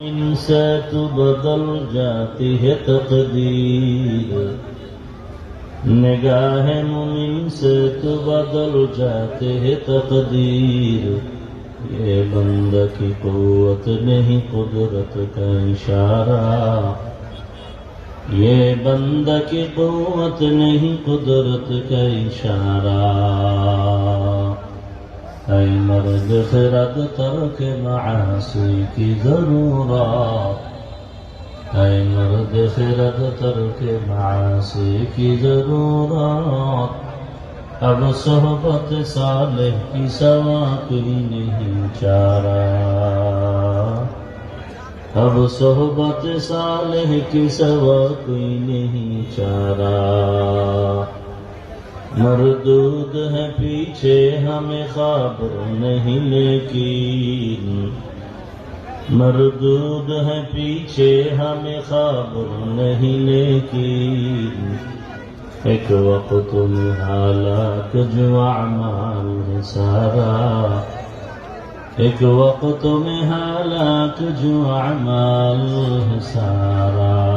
ان سے تو بدل جاتی ہے تقدیر، نگاہ مومن سے تو بدل جاتے ہے تقدیر۔ یہ بندہ کی قوت نہیں قدرت کا اشارہ، یہ بندہ کی قوت نہیں قدرت کا اشارہ۔ اے مرد خرد ترک معاصی کی ضرورت، اے مرد خرد ترک معاصی کی ضرورت۔ اب صحبت صالح کی سوا کوئی نہیں چارہ، اب صحبت صالح کی سوا کوئی نہیں چارہ۔ مردود ہے پیچھے ہمیں خبر نہیں لیکن، مردود ہے پیچھے ہمیں خبر نہیں لیکن، ایک وقت میں حالات جو اعمال ہے سارا، ایک وقت میں حالات جو اعمال ہے سارا۔